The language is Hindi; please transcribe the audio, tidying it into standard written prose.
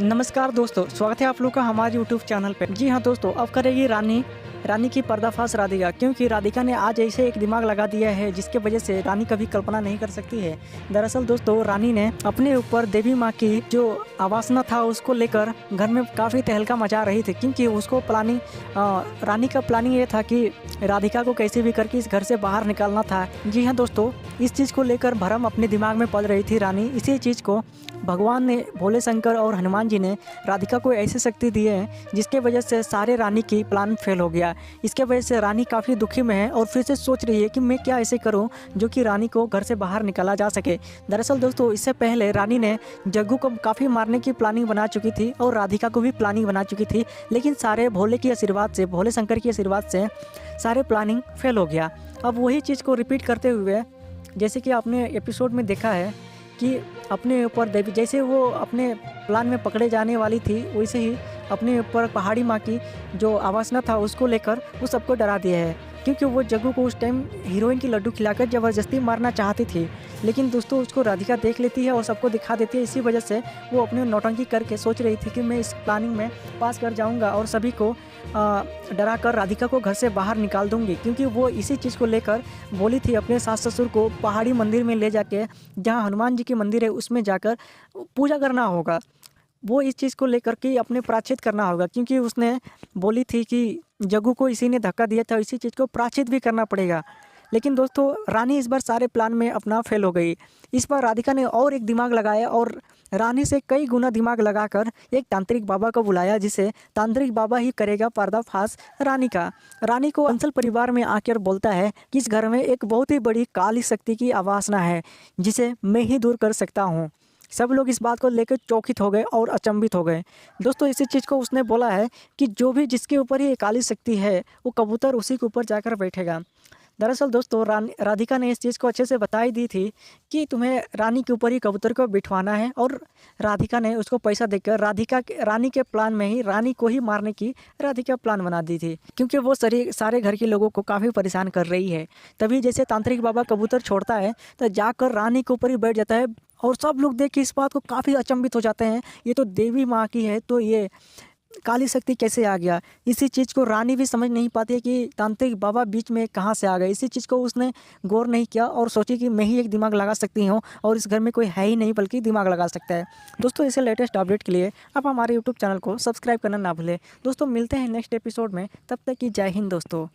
नमस्कार दोस्तों, स्वागत है आप लोग का हमारे यूट्यूब चैनल पे। जी हाँ दोस्तों, अब करेगी रानी की पर्दाफाश राधिका, क्योंकि राधिका ने आज ऐसे एक दिमाग लगा दिया है जिसके वजह से रानी कभी कल्पना नहीं कर सकती है। दरअसल दोस्तों, रानी ने अपने ऊपर देवी माँ की जो आवासना था उसको लेकर घर में काफ़ी तहलका मचा रही थी, क्योंकि उसको रानी का प्लानिंग ये था कि राधिका को कैसे भी करके इस घर से बाहर निकालना था। जी हाँ दोस्तों, इस चीज़ को लेकर भरम अपने दिमाग में पल रही थी रानी। इसी चीज़ को भगवान ने, भोले शंकर और हनुमान जी ने राधिका को ऐसी शक्ति दी है जिसके वजह से सारे रानी की प्लान फेल हो गया। इसके वजह से रानी काफ़ी दुखी में है और फिर से सोच रही है कि मैं क्या ऐसे करूं जो कि रानी को घर से बाहर निकाला जा सके। दरअसल दोस्तों, इससे पहले रानी ने जग्गू को काफ़ी मारने की प्लानिंग बना चुकी थी और राधिका को भी प्लानिंग बना चुकी थी, लेकिन सारे भोले के आशीर्वाद से, भोले शंकर के आशीर्वाद से सारे प्लानिंग फेल हो गया। अब वही चीज़ को रिपीट करते हुए, जैसे कि आपने एपिसोड में देखा है कि अपने ऊपर देवी, जैसे वो अपने प्लान में पकड़े जाने वाली थी, वैसे ही अपने ऊपर पहाड़ी माँ की जो आवासना था उसको लेकर वो सबको डरा दिया है। क्योंकि वो जग्गू को उस टाइम हीरोइन की लड्डू खिलाकर ज़बरदस्ती मारना चाहती थी, लेकिन दोस्तों उसको राधिका देख लेती है और सबको दिखा देती है। इसी वजह से वो अपने नौटंकी करके सोच रही थी कि मैं इस प्लानिंग में पास कर जाऊंगा और सभी को डरा कर राधिका को घर से बाहर निकाल दूंगी। क्योंकि वो इसी चीज़ को लेकर बोली थी अपने सास ससुर को पहाड़ी मंदिर में ले जाके, जहाँ हनुमान जी की मंदिर है उसमें जाकर पूजा करना होगा। वो इस चीज़ को लेकर के अपने प्रायश्चित करना होगा, क्योंकि उसने बोली थी कि जग्गू को इसी ने धक्का दिया था, इसी चीज़ को प्रायश्चित भी करना पड़ेगा। लेकिन दोस्तों, रानी इस बार सारे प्लान में अपना फेल हो गई। इस बार राधिका ने और एक दिमाग लगाया और रानी से कई गुना दिमाग लगाकर एक तांत्रिक बाबा को बुलाया, जिसे तांत्रिक बाबा ही करेगा पर्दाफाश रानी का। रानी को अंचल परिवार में आकर बोलता है कि इस घर में एक बहुत ही बड़ी काली शक्ति की आवासना है जिसे मैं ही दूर कर सकता हूँ। सब लोग इस बात को लेकर चौकित हो गए और अचंभित हो गए। दोस्तों, इसी चीज़ को उसने बोला है कि जो भी जिसके ऊपर ये काली शक्ति है वो कबूतर उसी के ऊपर जाकर बैठेगा। दरअसल दोस्तों, राधिका ने इस चीज़ को अच्छे से बता ही दी थी कि तुम्हें रानी के ऊपर ही कबूतर को बिठवाना है, और राधिका ने उसको पैसा देकर रानी के प्लान में ही रानी को ही मारने की राधिका प्लान बना दी थी, क्योंकि वो सारे घर के लोगों को काफ़ी परेशान कर रही है। तभी जैसे तांत्रिक बाबा कबूतर छोड़ता है तो जाकर रानी के ऊपर ही बैठ जाता है, और सब लोग देख के इस बात को काफ़ी अचंभित हो जाते हैं, ये तो देवी माँ की है, तो ये काली शक्ति कैसे आ गया। इसी चीज़ को रानी भी समझ नहीं पाती है कि तांत्रिक बाबा बीच में कहाँ से आ गए। इसी चीज़ को उसने गौर नहीं किया और सोची कि मैं ही एक दिमाग लगा सकती हूँ और इस घर में कोई है ही नहीं बल्कि दिमाग लगा सकता है। दोस्तों, इसे लेटेस्ट अपडेट के लिए आप हमारे यूट्यूब चैनल को सब्सक्राइब करना ना भूलें। दोस्तों, मिलते हैं नेक्स्ट एपिसोड में, तब तक की जय हिंद दोस्तों।